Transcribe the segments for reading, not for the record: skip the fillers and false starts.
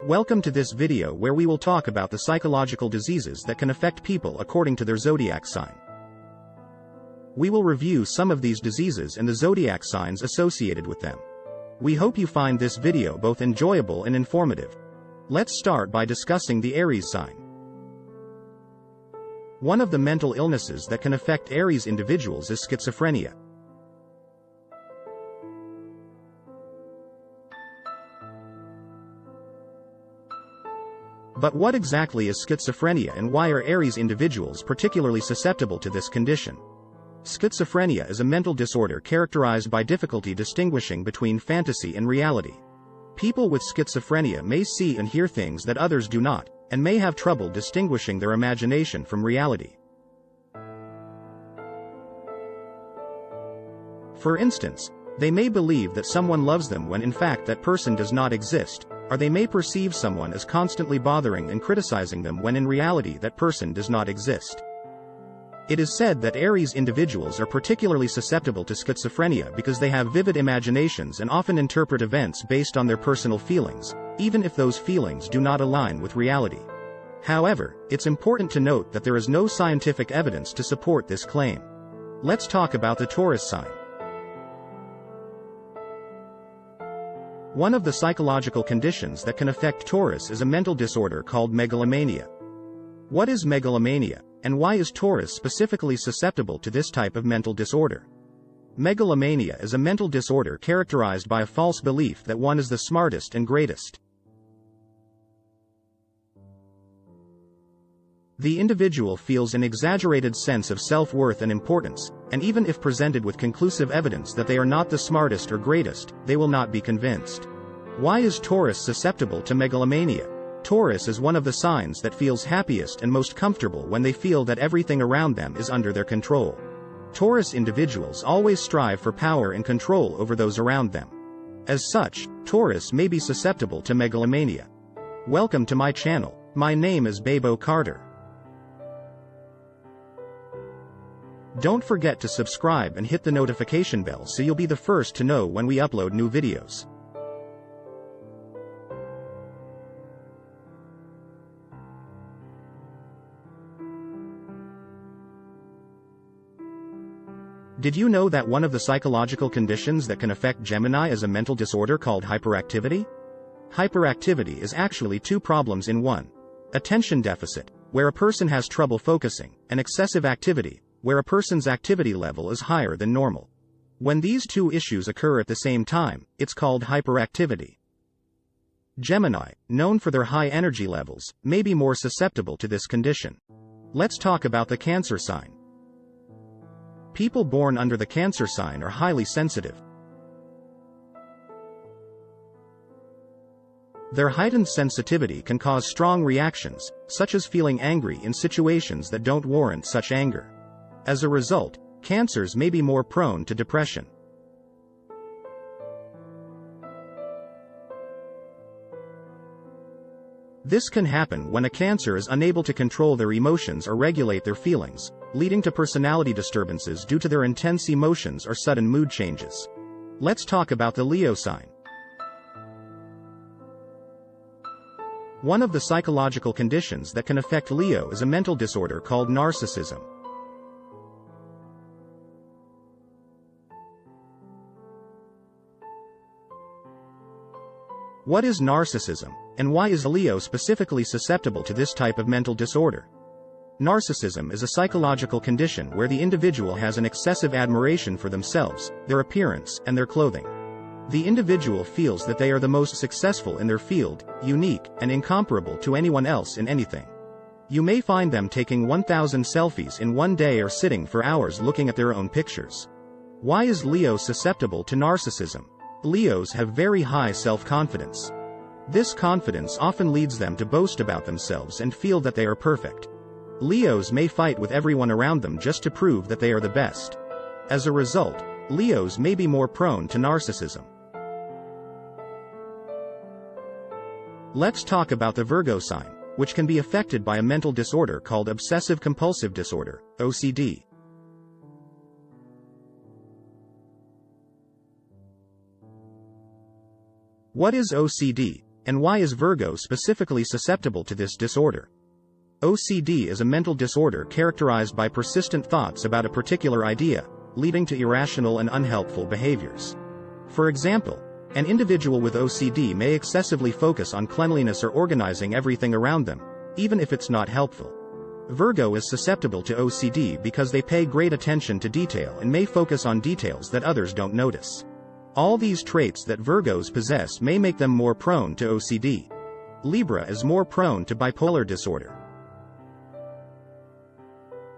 Welcome to this video where we will talk about the psychological diseases that can affect people according to their zodiac sign. We will review some of these diseases and the zodiac signs associated with them. We hope you find this video both enjoyable and informative. Let's start by discussing the Aries sign. One of the mental illnesses that can affect Aries individuals is schizophrenia. But what exactly is schizophrenia and why are Aries individuals particularly susceptible to this condition? Schizophrenia is a mental disorder characterized by difficulty distinguishing between fantasy and reality. People with schizophrenia may see and hear things that others do not, and may have trouble distinguishing their imagination from reality. For instance, they may believe that someone loves them when in fact that person does not exist, or they may perceive someone as constantly bothering and criticizing them when in reality that person does not exist. It is said that Aries individuals are particularly susceptible to schizophrenia because they have vivid imaginations and often interpret events based on their personal feelings, even if those feelings do not align with reality. However, it's important to note that there is no scientific evidence to support this claim. Let's talk about the Taurus sign. One of the psychological conditions that can affect Taurus is a mental disorder called megalomania. What is megalomania, and why is Taurus specifically susceptible to this type of mental disorder? Megalomania is a mental disorder characterized by a false belief that one is the smartest and greatest. The individual feels an exaggerated sense of self-worth and importance, and even if presented with conclusive evidence that they are not the smartest or greatest, they will not be convinced. Why is Taurus susceptible to megalomania? Taurus is one of the signs that feels happiest and most comfortable when they feel that everything around them is under their control. Taurus individuals always strive for power and control over those around them. As such, Taurus may be susceptible to megalomania. Welcome to my channel. My name is Babo Carter. Don't forget to subscribe and hit the notification bell so you'll be the first to know when we upload new videos. Did you know that one of the psychological conditions that can affect Gemini is a mental disorder called hyperactivity? Hyperactivity is actually two problems in one. Attention deficit, where a person has trouble focusing, and excessive activity, where a person's activity level is higher than normal. When these two issues occur at the same time, it's called hyperactivity. Gemini, known for their high energy levels, may be more susceptible to this condition. Let's talk about the Cancer sign. People born under the Cancer sign are highly sensitive. Their heightened sensitivity can cause strong reactions, such as feeling angry in situations that don't warrant such anger. As a result, Cancers may be more prone to depression. This can happen when a Cancer is unable to control their emotions or regulate their feelings, leading to personality disturbances due to their intense emotions or sudden mood changes. Let's talk about the Leo sign. One of the psychological conditions that can affect Leo is a mental disorder called narcissism. What is narcissism, and why is Leo specifically susceptible to this type of mental disorder? Narcissism is a psychological condition where the individual has an excessive admiration for themselves, their appearance, and their clothing. The individual feels that they are the most successful in their field, unique, and incomparable to anyone else in anything. You may find them taking 1,000 selfies in one day or sitting for hours looking at their own pictures. Why is Leo susceptible to narcissism? Leos have very high self-confidence. This confidence often leads them to boast about themselves and feel that they are perfect. Leos may fight with everyone around them just to prove that they are the best. As a result, Leos may be more prone to narcissism. Let's talk about the Virgo sign, which can be affected by a mental disorder called obsessive-compulsive disorder, OCD. What is OCD, and why is Virgo specifically susceptible to this disorder? OCD is a mental disorder characterized by persistent thoughts about a particular idea, leading to irrational and unhelpful behaviors. For example, an individual with OCD may excessively focus on cleanliness or organizing everything around them, even if it's not helpful. Virgo is susceptible to OCD because they pay great attention to detail and may focus on details that others don't notice. All these traits that Virgos possess may make them more prone to OCD. Libra is more prone to bipolar disorder.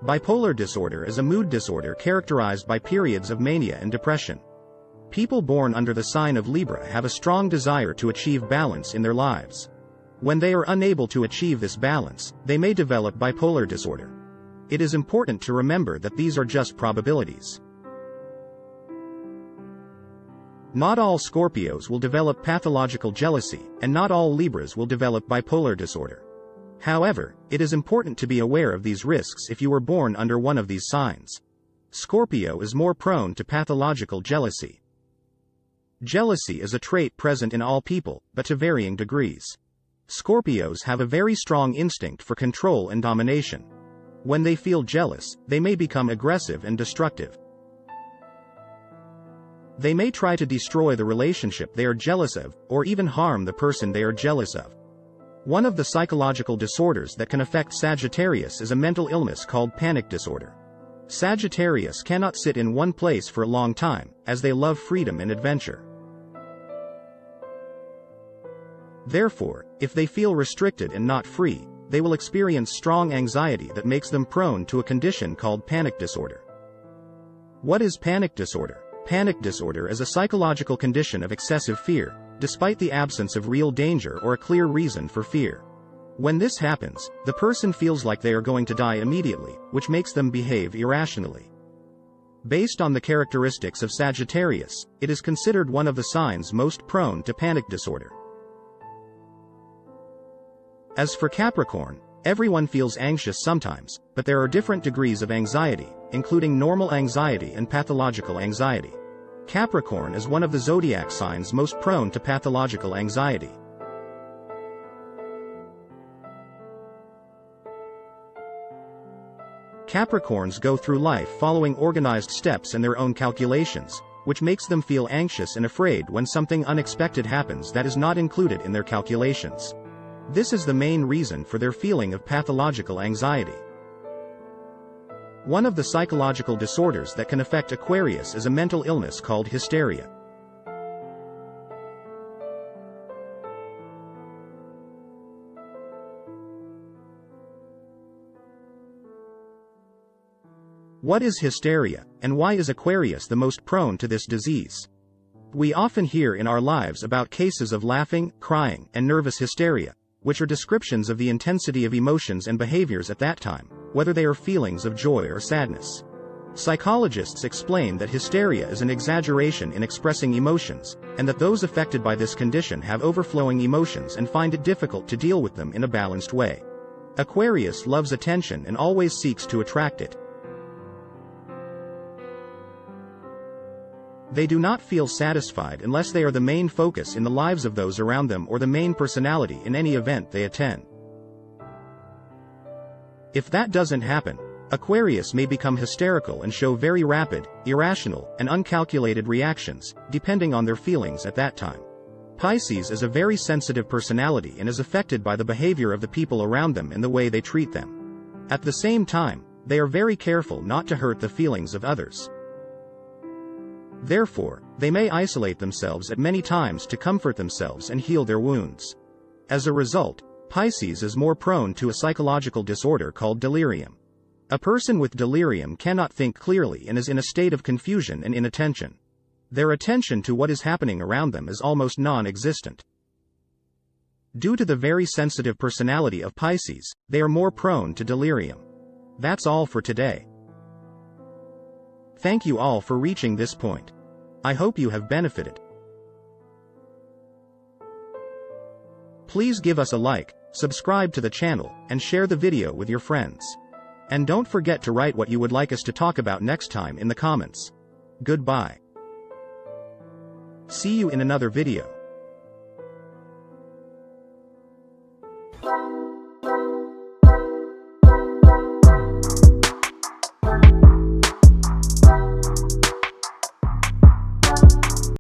Bipolar disorder is a mood disorder characterized by periods of mania and depression. People born under the sign of Libra have a strong desire to achieve balance in their lives. When they are unable to achieve this balance, they may develop bipolar disorder. It is important to remember that these are just probabilities. Not all Scorpios will develop pathological jealousy, and not all Libras will develop bipolar disorder. However, it is important to be aware of these risks if you were born under one of these signs. Scorpio is more prone to pathological jealousy. Jealousy is a trait present in all people, but to varying degrees. Scorpios have a very strong instinct for control and domination. When they feel jealous, they may become aggressive and destructive. They may try to destroy the relationship they are jealous of, or even harm the person they are jealous of. One of the psychological disorders that can affect Sagittarius is a mental illness called panic disorder. Sagittarius cannot sit in one place for a long time, as they love freedom and adventure. Therefore, if they feel restricted and not free, they will experience strong anxiety that makes them prone to a condition called panic disorder. What is panic disorder? Panic disorder is a psychological condition of excessive fear, despite the absence of real danger or a clear reason for fear. When this happens, the person feels like they are going to die immediately, which makes them behave irrationally. Based on the characteristics of Sagittarius, it is considered one of the signs most prone to panic disorder. As for Capricorn, everyone feels anxious sometimes, but there are different degrees of anxiety, including normal anxiety and pathological anxiety. Capricorn is one of the zodiac signs most prone to pathological anxiety. Capricorns go through life following organized steps and their own calculations, which makes them feel anxious and afraid when something unexpected happens that is not included in their calculations. This is the main reason for their feeling of pathological anxiety. One of the psychological disorders that can affect Aquarius is a mental illness called hysteria. What is hysteria, and why is Aquarius the most prone to this disease? We often hear in our lives about cases of laughing, crying, and nervous hysteria, which are descriptions of the intensity of emotions and behaviors at that time, whether they are feelings of joy or sadness. Psychologists explain that hysteria is an exaggeration in expressing emotions, and that those affected by this condition have overflowing emotions and find it difficult to deal with them in a balanced way. Aquarius loves attention and always seeks to attract it. They do not feel satisfied unless they are the main focus in the lives of those around them or the main personality in any event they attend. If that doesn't happen, Aquarius may become hysterical and show very rapid, irrational, and uncalculated reactions, depending on their feelings at that time. Pisces is a very sensitive personality and is affected by the behavior of the people around them and the way they treat them. At the same time, they are very careful not to hurt the feelings of others. Therefore, they may isolate themselves at many times to comfort themselves and heal their wounds. As a result, Pisces is more prone to a psychological disorder called delirium. A person with delirium cannot think clearly and is in a state of confusion and inattention. Their attention to what is happening around them is almost non-existent. Due to the very sensitive personality of Pisces, they are more prone to delirium. That's all for today. Thank you all for reaching this point. I hope you have benefited. Please give us a like, subscribe to the channel, and share the video with your friends. And don't forget to write what you would like us to talk about next time in the comments. Goodbye. See you in another video. Bye.